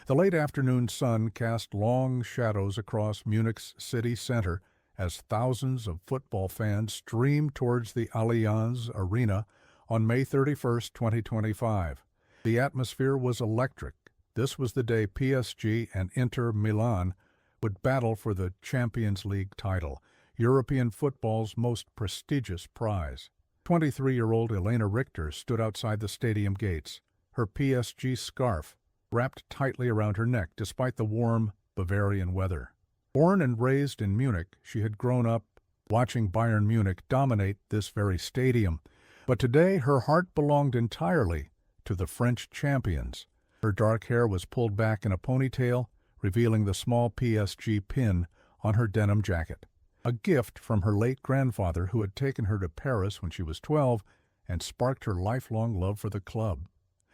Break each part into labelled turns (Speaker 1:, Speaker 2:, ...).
Speaker 1: The late afternoon sun cast long shadows across Munich's city center as thousands of football fans streamed towards the Allianz Arena on May 31st, 2025. The atmosphere was electric. This was the day PSG and Inter Milan would battle for the Champions League title, European football's most prestigious prize. 23-year-old Elena Richter stood outside the stadium gates, her PSG scarf wrapped tightly around her neck despite the warm Bavarian weather. Born and raised in Munich, she had grown up watching Bayern Munich dominate this very stadium. But today her heart belonged entirely to the French champions. Her dark hair was pulled back in a ponytail, revealing the small PSG pin on her denim jacket, a gift from her late grandfather who had taken her to Paris when she was 12 and sparked her lifelong love for the club.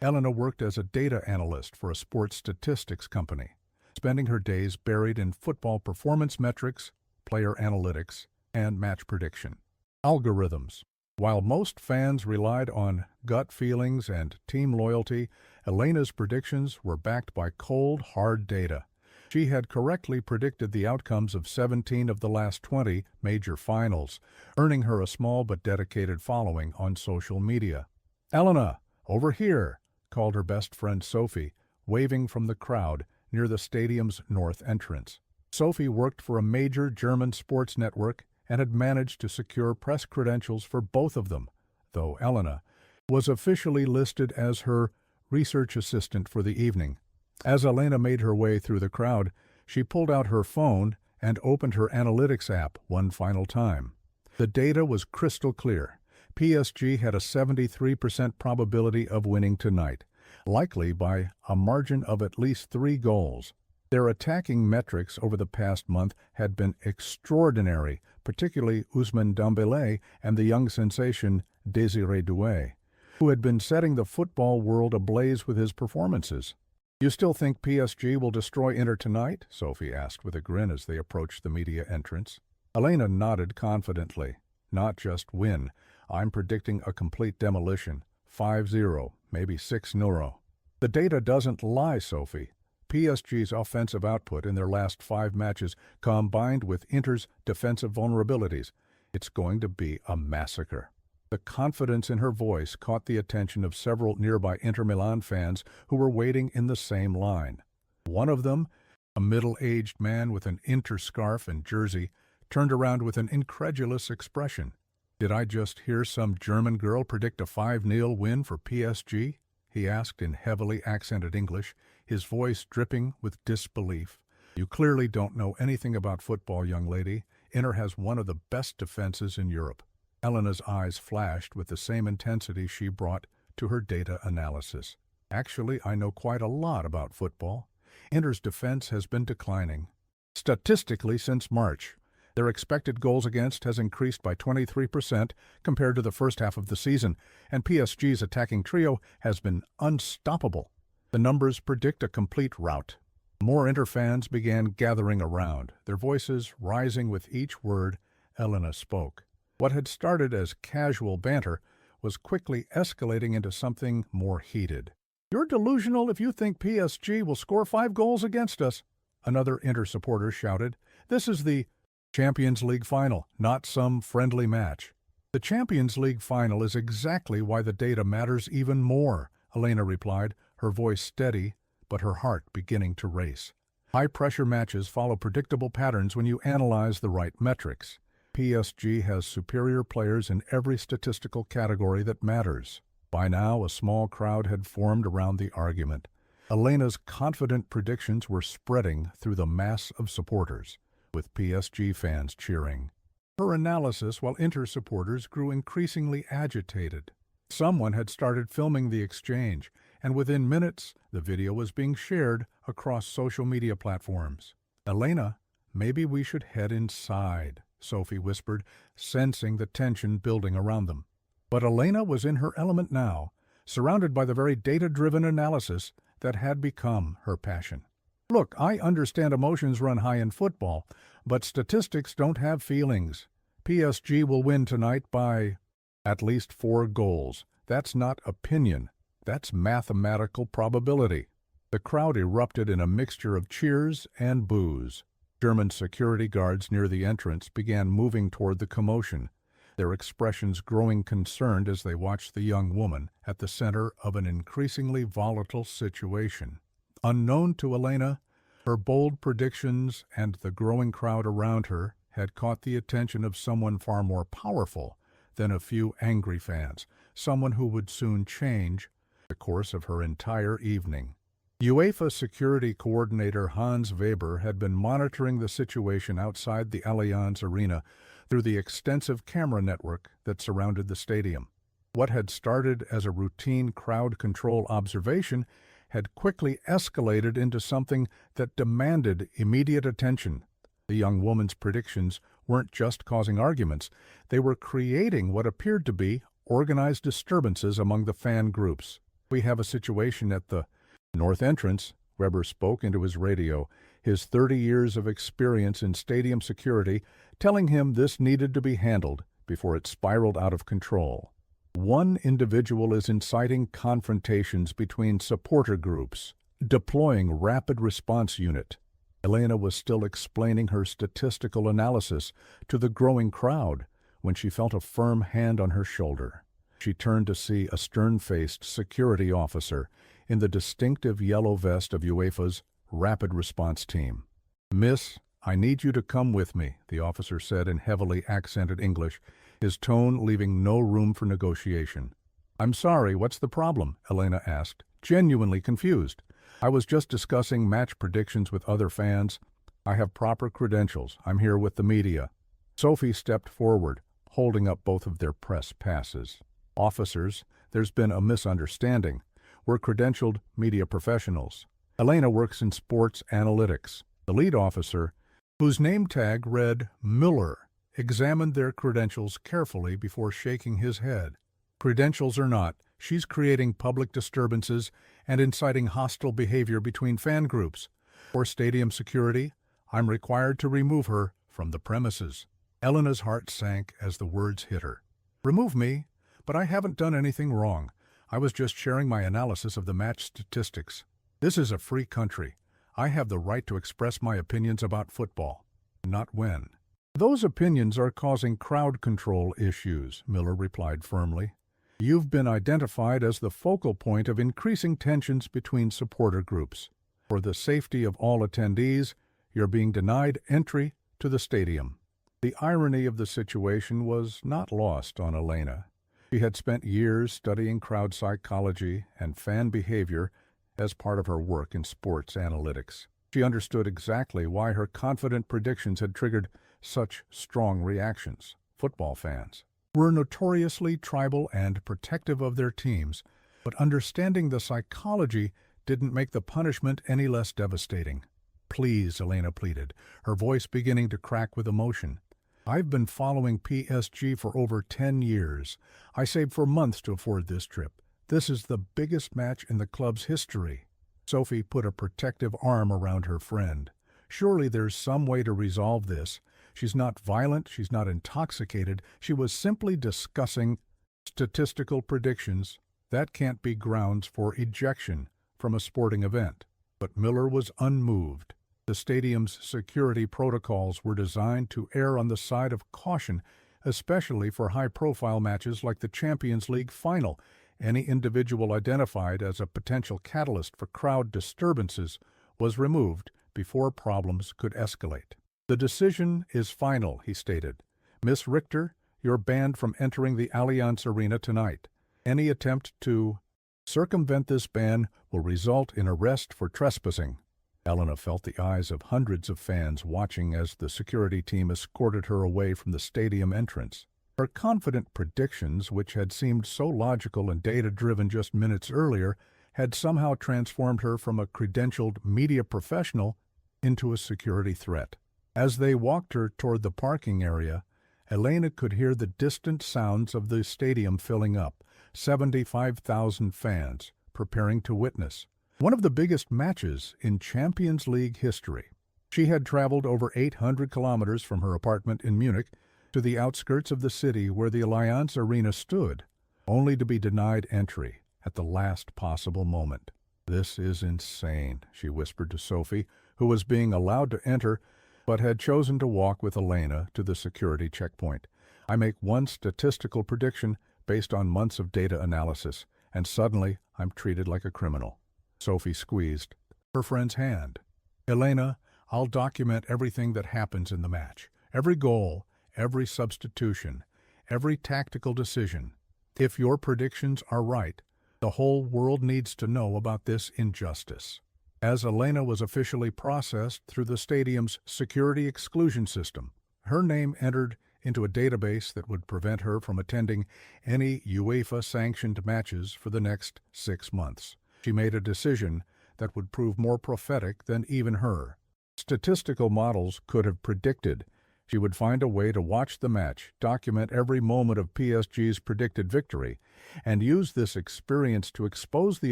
Speaker 1: Elena worked as a data analyst for a sports statistics company, spending her days buried in football performance metrics, player analytics, and match prediction. Algorithms. While most fans relied on gut feelings and team loyalty, Elena's predictions were backed by cold, hard data. She had correctly predicted the outcomes of 17 of the last 20 major finals, earning her a small but dedicated following on social media. "Elena, over here," called her best friend Sophie, waving from the crowd near the stadium's north entrance. Sophie worked for a major German sports network and had managed to secure press credentials for both of them, though Elena was officially listed as her research assistant for the evening. As Elena made her way through the crowd, she pulled out her phone and opened her analytics app one final time. The data was crystal clear. PSG had a 73% probability of winning tonight, likely by a margin of at least 3 goals. Their attacking metrics over the past month had been extraordinary, particularly Ousmane Dembélé and the young sensation Désiré Doué, who had been setting the football world ablaze with his performances. "You still think PSG will destroy Inter tonight?" Sophie asked with a grin as they approached the media entrance. Elena nodded confidently. "Not just win. I'm predicting a complete demolition. 5-0, maybe 6-0. The data doesn't lie, Sophie. PSG's offensive output in their last 5 matches combined with Inter's defensive vulnerabilities. It's going to be a massacre." The confidence in her voice caught the attention of several nearby Inter Milan fans who were waiting in the same line. One of them, a middle-aged man with an Inter scarf and jersey, turned around with an incredulous expression. "Did I just hear some German girl predict a 5-0 win for PSG?" he asked in heavily accented English, his voice dripping with disbelief. "You clearly don't know anything about football, young lady. Inter has one of the best defenses in Europe." Elena's eyes flashed with the same intensity she brought to her data analysis. "Actually, I know quite a lot about football. Inter's defense has been declining statistically since March. Their expected goals against has increased by 23% compared to the first half of the season, and PSG's attacking trio has been unstoppable. The numbers predict a complete rout." More Inter fans began gathering around, their voices rising with each word Elena spoke. What had started as casual banter was quickly escalating into something more heated. "You're delusional if you think PSG will score 5 goals against us," another Inter supporter shouted. "This is the Champions League final, not some friendly match." "The Champions League final is exactly why the data matters even more," Elena replied, her voice steady but her heart beginning to race. "High-pressure matches follow predictable patterns when you analyze the right metrics. PSG has superior players in every statistical category that matters." By now, a small crowd had formed around the argument. Elena's confident predictions were spreading through the mass of supporters, with PSG fans cheering. Her analysis, while Inter supporters grew increasingly agitated. Someone had started filming the exchange, and within minutes, the video was being shared across social media platforms. "Elena, maybe we should head inside," Sophie whispered, sensing the tension building around them. But Elena was in her element now, surrounded by the very data-driven analysis that had become her passion. "Look, I understand emotions run high in football, but statistics don't have feelings. PSG will win tonight by at least 4 goals. That's not opinion. That's mathematical probability." The crowd erupted in a mixture of cheers and boos. German security guards near the entrance began moving toward the commotion, their expressions growing concerned as they watched the young woman at the center of an increasingly volatile situation. Unknown to Elena, her bold predictions and the growing crowd around her had caught the attention of someone far more powerful than a few angry fans, someone who would soon change the course of her entire evening. UEFA security coordinator Hans Weber had been monitoring the situation outside the Allianz Arena through the extensive camera network that surrounded the stadium. What had started as a routine crowd control observation had quickly escalated into something that demanded immediate attention. The young woman's predictions weren't just causing arguments, they were creating what appeared to be organized disturbances among the fan groups. "We have a situation at the north entrance," Weber spoke into his radio, his 30 years of experience in stadium security telling him this needed to be handled before it spiraled out of control. "One individual is inciting confrontations between supporter groups, deploying rapid response unit." Elena was still explaining her statistical analysis to the growing crowd when she felt a firm hand on her shoulder. She turned to see a stern-faced security officer in the distinctive yellow vest of UEFA's Rapid Response Team. "Miss, I need you to come with me," the officer said in heavily accented English, his tone leaving no room for negotiation. "I'm sorry, what's the problem?" Elena asked, genuinely confused. "I was just discussing match predictions with other fans. I have proper credentials. I'm here with the media." Sophie stepped forward, holding up both of their press passes. "Officers, there's been a misunderstanding. We're credentialed media professionals. Elena works in sports analytics." The lead officer, whose name tag read Müller, examined their credentials carefully before shaking his head. "Credentials or not, she's creating public disturbances and inciting hostile behavior between fan groups. For stadium security, I'm required to remove her from the premises." Elena's heart sank as the words hit her. "Remove me? But I haven't done anything wrong. I was just sharing my analysis of the match statistics. This is a free country. I have the right to express my opinions about football, not when." "Those opinions are causing crowd control issues," Miller replied firmly. "You've been identified as the focal point of increasing tensions between supporter groups. For the safety of all attendees, you're being denied entry to the stadium." The irony of the situation was not lost on Elena. She had spent years studying crowd psychology and fan behavior as part of her work in sports analytics. She understood exactly why her confident predictions had triggered such strong reactions. Football fans were notoriously tribal and protective of their teams, but understanding the psychology didn't make the punishment any less devastating. "Please," Elena pleaded, her voice beginning to crack with emotion. "I've been following PSG for over 10 years. I saved for months to afford this trip. This is the biggest match in the club's history." Sophie put a protective arm around her friend. "Surely there's some way to resolve this. She's not violent, she's not intoxicated. She was simply discussing statistical predictions. That can't be grounds for ejection from a sporting event." But Miller was unmoved. The stadium's security protocols were designed to err on the side of caution, especially for high-profile matches like the Champions League final. Any individual identified as a potential catalyst for crowd disturbances was removed before problems could escalate. "The decision is final," he stated. "Miss Richter, you're banned from entering the Allianz Arena tonight. Any attempt to circumvent this ban will result in arrest for trespassing." Elena felt the eyes of hundreds of fans watching as the security team escorted her away from the stadium entrance. Her confident predictions, which had seemed so logical and data-driven just minutes earlier, had somehow transformed her from a credentialed media professional into a security threat. As they walked her toward the parking area, Elena could hear the distant sounds of the stadium filling up, 75,000 fans preparing to witness one of the biggest matches in Champions League history. She had traveled over 800 kilometers from her apartment in Munich to the outskirts of the city where the Allianz Arena stood, only to be denied entry at the last possible moment. "This is insane," she whispered to Sophie, who was being allowed to enter but had chosen to walk with Elena to the security checkpoint. "I make one statistical prediction based on months of data analysis, and suddenly I'm treated like a criminal." Sophie squeezed her friend's hand. "Elena, I'll document everything that happens in the match. Every goal, every substitution, every tactical decision. If your predictions are right, the whole world needs to know about this injustice." As Elena was officially processed through the stadium's security exclusion system, her name entered into a database that would prevent her from attending any UEFA-sanctioned matches for the next 6 months. She made a decision that would prove more prophetic than even her. Statistical models could have predicted she would find a way to watch the match, document every moment of PSG's predicted victory, and use this experience to expose the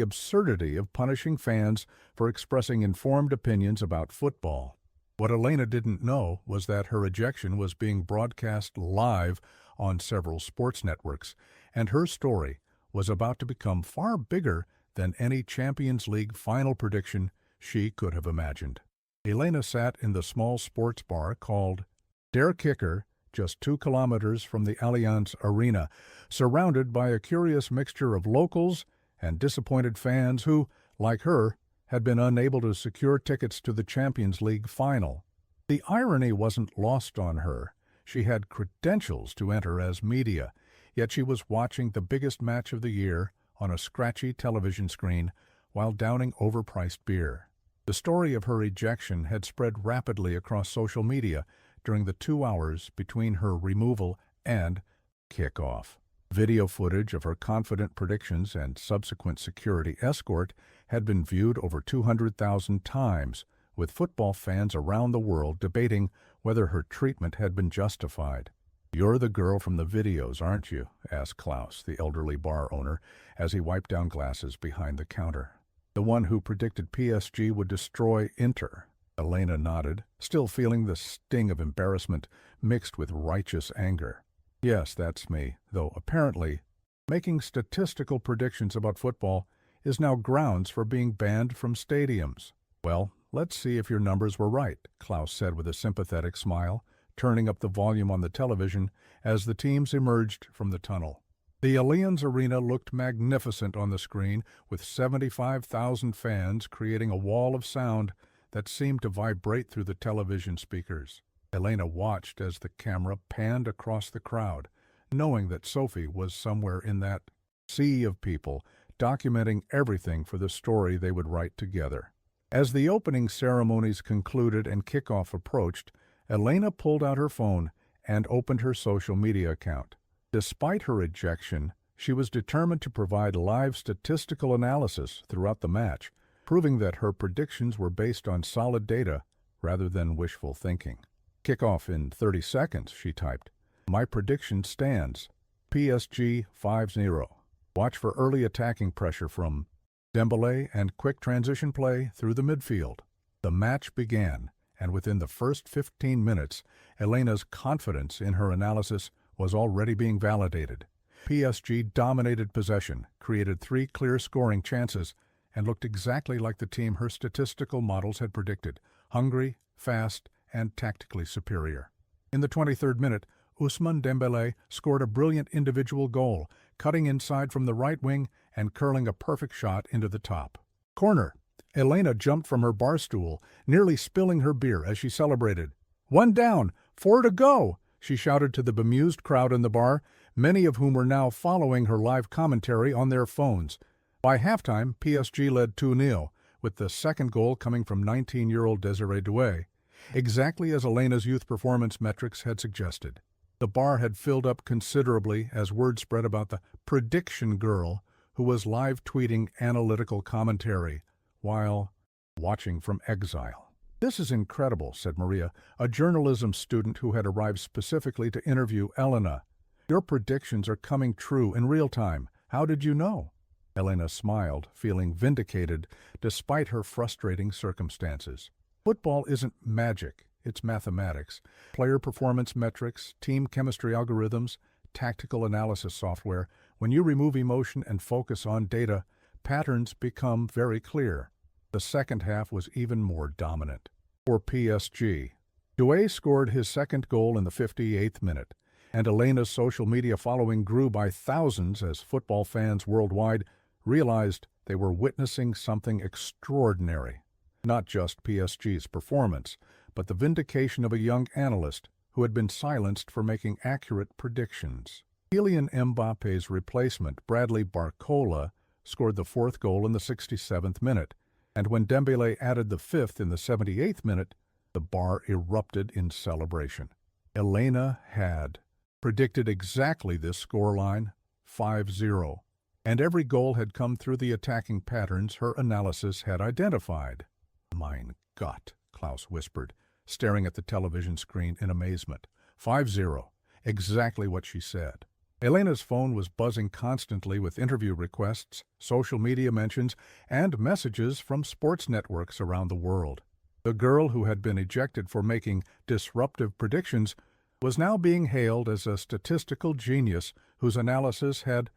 Speaker 1: absurdity of punishing fans for expressing informed opinions about football. What Elena didn't know was that her ejection was being broadcast live on several sports networks, and her story was about to become far bigger than any Champions League final prediction she could have imagined. Elena sat in the small sports bar called Der Kicker, just 2 kilometers from the Allianz Arena, surrounded by a curious mixture of locals and disappointed fans who, like her, had been unable to secure tickets to the Champions League final. The irony wasn't lost on her. She had credentials to enter as media, yet she was watching the biggest match of the year on a scratchy television screen while downing overpriced beer. The story of her ejection had spread rapidly across social media during the 2 hours between her removal and kickoff. Video footage of her confident predictions and subsequent security escort had been viewed over 200,000 times, with football fans around the world debating whether her treatment had been justified. "You're the girl from the videos, aren't you?" asked Klaus, the elderly bar owner, as he wiped down glasses behind the counter. "The one who predicted PSG would destroy Inter." Elena nodded, still feeling the sting of embarrassment mixed with righteous anger. "Yes, that's me, though apparently making statistical predictions about football is now grounds for being banned from stadiums." "Well, let's see if your numbers were right," Klaus said with a sympathetic smile, turning up the volume on the television as the teams emerged from the tunnel. The Allianz Arena looked magnificent on the screen, with 75,000 fans creating a wall of sound that seemed to vibrate through the television speakers. Elena watched as the camera panned across the crowd, knowing that Sophie was somewhere in that sea of people, documenting everything for the story they would write together. As the opening ceremonies concluded and kickoff approached, Elena pulled out her phone and opened her social media account. Despite her ejection, she was determined to provide live statistical analysis throughout the match, proving that her predictions were based on solid data rather than wishful thinking. "Kickoff in 30 seconds, she typed. "My prediction stands. PSG 5-0. Watch for early attacking pressure from Dembélé and quick transition play through the midfield." The match began, and within the first 15 minutes, Elena's confidence in her analysis was already being validated. PSG dominated possession, created 3 clear scoring chances, and looked exactly like the team her statistical models had predicted: hungry, fast, and tactically superior. In the 23rd minute, Ousmane Dembélé scored a brilliant individual goal, cutting inside from the right wing and curling a perfect shot into the top corner. Elena jumped from her bar stool, nearly spilling her beer as she celebrated. "1 down, 4 to go!" she shouted to the bemused crowd in the bar, many of whom were now following her live commentary on their phones. By halftime, PSG led 2-0, with the second goal coming from 19-year-old Désiré Doué, exactly as Elena's youth performance metrics had suggested. The bar had filled up considerably as word spread about the prediction girl who was live tweeting analytical commentary while watching from exile. "This is incredible," said Maria, a journalism student who had arrived specifically to interview Elena. "Your predictions are coming true in real time. How did you know?" Elena smiled, feeling vindicated despite her frustrating circumstances. "Football isn't magic, it's mathematics. Player performance metrics, team chemistry algorithms, tactical analysis software. When you remove emotion and focus on data, patterns become very clear. The second half was even more dominant. For PSG, Doué scored his second goal in the 58th minute, and Elena's social media following grew by thousands as football fans worldwide realized they were witnessing something extraordinary. Not just PSG's performance, but the vindication of a young analyst who had been silenced for making accurate predictions. Kylian Mbappe's replacement, Bradley Barcola, scored the fourth goal in the 67th minute, and when Dembélé added the fifth in the 78th minute, the bar erupted in celebration. Elena had predicted exactly this scoreline, 5-0, and every goal had come through the attacking patterns her analysis had identified. "Mein Gott," Klaus whispered, staring at the television screen in amazement. 5-0, exactly what she said. Elena's phone was buzzing constantly with interview requests, social media mentions, and messages from sports networks around the world. The girl who had been ejected for making disruptive predictions was now being hailed as a statistical genius whose analysis had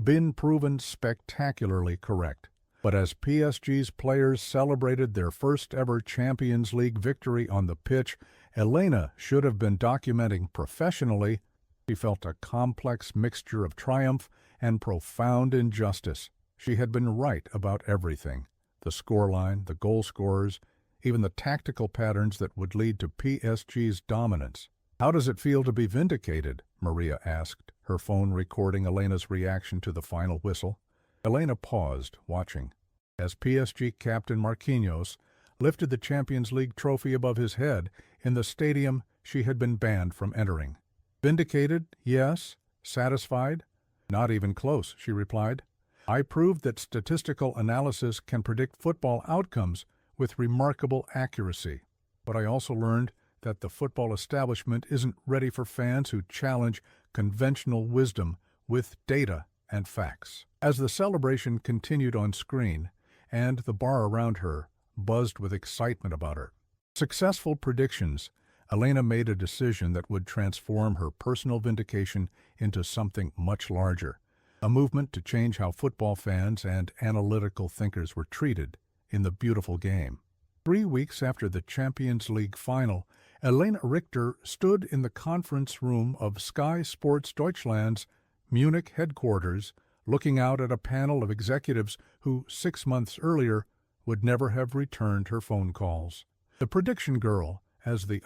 Speaker 1: been proven spectacularly correct. But as PSG's players celebrated their first-ever Champions League victory on the pitch, Elena should have been documenting professionally. She felt a complex mixture of triumph and profound injustice. She had been right about everything: the scoreline, the goal scorers, even the tactical patterns that would lead to PSG's dominance. "How does it feel to be vindicated?" Maria asked, her phone recording Elena's reaction to the final whistle. Elena paused, watching, as PSG captain Marquinhos lifted the Champions League trophy above his head in the stadium she had been banned from entering. "Vindicated, yes. Satisfied? Not even close," she replied. "I proved that statistical analysis can predict football outcomes with remarkable accuracy. But I also learned that the football establishment isn't ready for fans who challenge conventional wisdom with data and facts." As the celebration continued on screen, and the bar around her buzzed with excitement about her successful predictions, Elena made a decision that would transform her personal vindication into something much larger, a movement to change how football fans and analytical thinkers were treated in the beautiful game. 3 weeks after the Champions League final, Elena Richter stood in the conference room of Sky Sports Deutschland's Munich headquarters, looking out at a panel of executives who 6 months earlier would never have returned her phone calls. The prediction girl, as the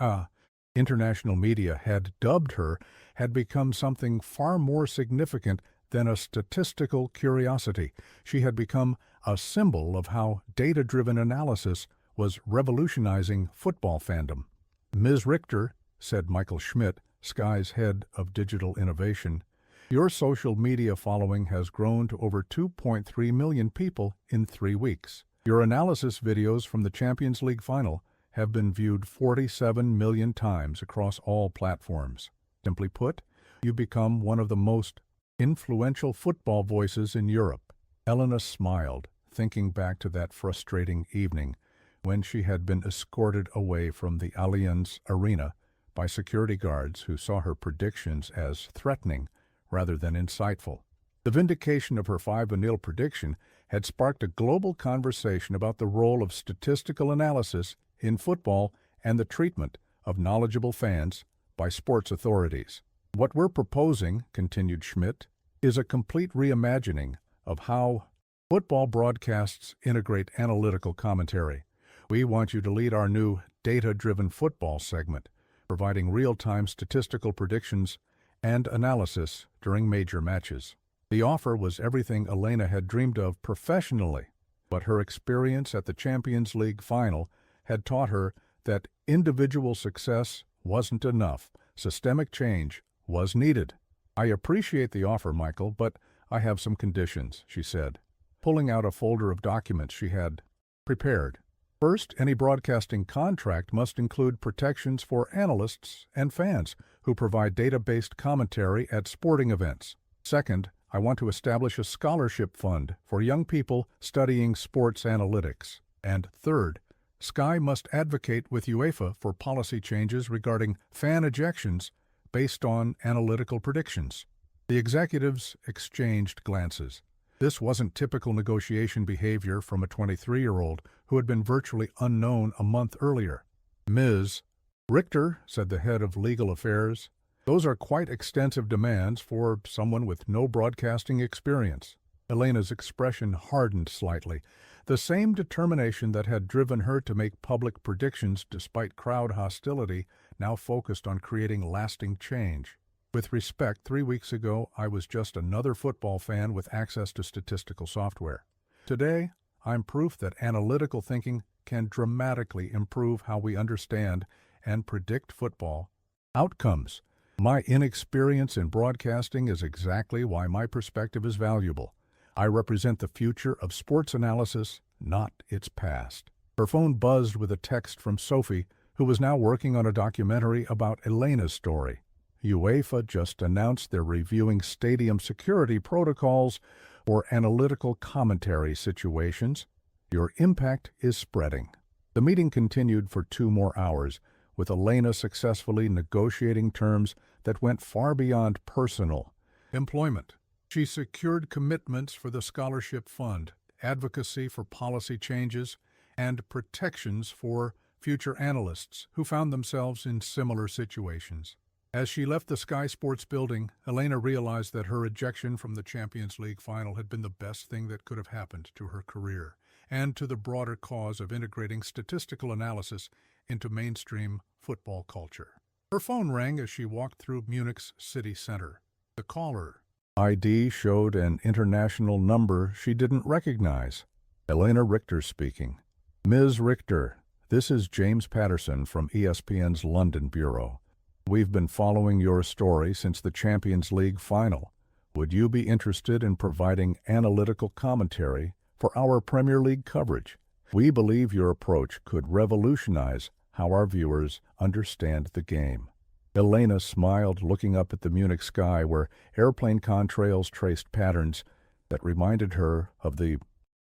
Speaker 1: international media had dubbed her, had become something far more significant than a statistical curiosity. She had become a symbol of how data-driven analysis was revolutionizing football fandom. "Ms. Richter," said Michael Schmidt, Sky's head of digital innovation, "your social media following has grown to over 2.3 million people in 3 weeks. Your analysis videos from the Champions League final have been viewed 47 million times across all platforms. Simply put, you become one of the most influential football voices in Europe." Elena smiled, thinking back to that frustrating evening when she had been escorted away from the Allianz Arena by security guards who saw her predictions as threatening rather than insightful. The vindication of her 5-0 prediction had sparked a global conversation about the role of statistical analysis in football and the treatment of knowledgeable fans by sports authorities. "What we're proposing," continued Schmidt, "is a complete reimagining of how football broadcasts integrate analytical commentary. We want you to lead our new data-driven football segment, providing real-time statistical predictions and analysis during major matches." The offer was everything Elena had dreamed of professionally, but her experience at the Champions League final had taught her that individual success wasn't enough. Systemic change was needed. "I appreciate the offer, Michael, but I have some conditions," she said, pulling out a folder of documents she had prepared. "First, any broadcasting contract must include protections for analysts and fans who provide data-based commentary at sporting events. Second, I want to establish a scholarship fund for young people studying sports analytics. And third, Sky must advocate with UEFA for policy changes regarding fan ejections based on analytical predictions." The executives exchanged glances. This wasn't typical negotiation behavior from a 23-year-old who had been virtually unknown a month earlier. "Ms. Richter," said the head of legal affairs, "those are quite extensive demands for someone with no broadcasting experience." Elena's expression hardened slightly. The same determination that had driven her to make public predictions despite crowd hostility now focused on creating lasting change. "With respect, 3 weeks ago I was just another football fan with access to statistical software. Today, I'm proof that analytical thinking can dramatically improve how we understand and predict football outcomes. My inexperience in broadcasting is exactly why my perspective is valuable. I represent the future of sports analysis, not its past." Her phone buzzed with a text from Sophie, who was now working on a documentary about Elena's story. "UEFA just announced they're reviewing stadium security protocols for analytical commentary situations. Your impact is spreading." The meeting continued for 2 more hours, with Elena successfully negotiating terms that went far beyond personal employment. She secured commitments for the scholarship fund, advocacy for policy changes, and protections for future analysts who found themselves in similar situations. As she left the Sky Sports building, Elena realized that her ejection from the Champions League final had been the best thing that could have happened to her career and to the broader cause of integrating statistical analysis into mainstream football culture. Her phone rang as she walked through Munich's city center. The caller ID showed an international number she didn't recognize. "Elena Richter speaking." "Ms. Richter, this is James Patterson from ESPN's London Bureau. We've been following your story since the Champions League final. Would you be interested in providing analytical commentary for our Premier League coverage? We believe your approach could revolutionize how our viewers understand the game." Elena smiled, looking up at the Munich sky where airplane contrails traced patterns that reminded her of the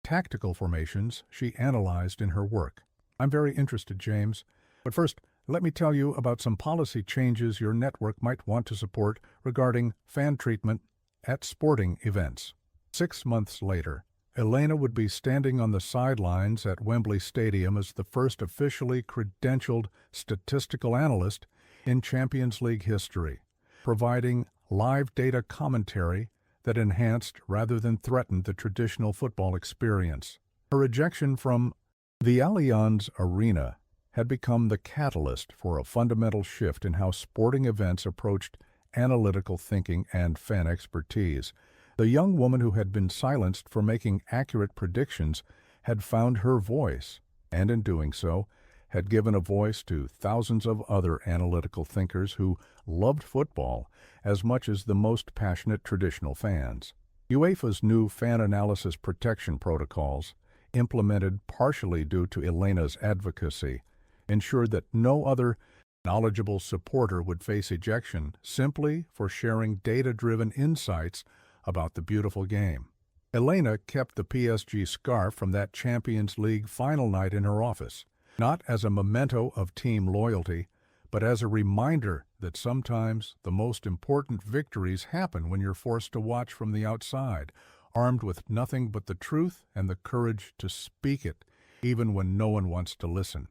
Speaker 1: tactical formations she analyzed in her work. "I'm very interested, James. But first, let me tell you about some policy changes your network might want to support regarding fan treatment at sporting events." 6 months later, Elena would be standing on the sidelines at Wembley Stadium as the first officially credentialed statistical analyst in Champions League history, providing live data commentary that enhanced rather than threatened the traditional football experience. Her ejection from the Allianz Arena had become the catalyst for a fundamental shift in how sporting events approached analytical thinking and fan expertise. The young woman who had been silenced for making accurate predictions had found her voice, and in doing so, had given a voice to thousands of other analytical thinkers who loved football as much as the most passionate traditional fans. UEFA's new fan analysis protection protocols, implemented partially due to Elena's advocacy, ensured that no other knowledgeable supporter would face ejection simply for sharing data-driven insights about the beautiful game. Elena kept the PSG scarf from that Champions League final night in her office, not as a memento of team loyalty, but as a reminder that sometimes the most important victories happen when you're forced to watch from the outside, armed with nothing but the truth and the courage to speak it, even when no one wants to listen.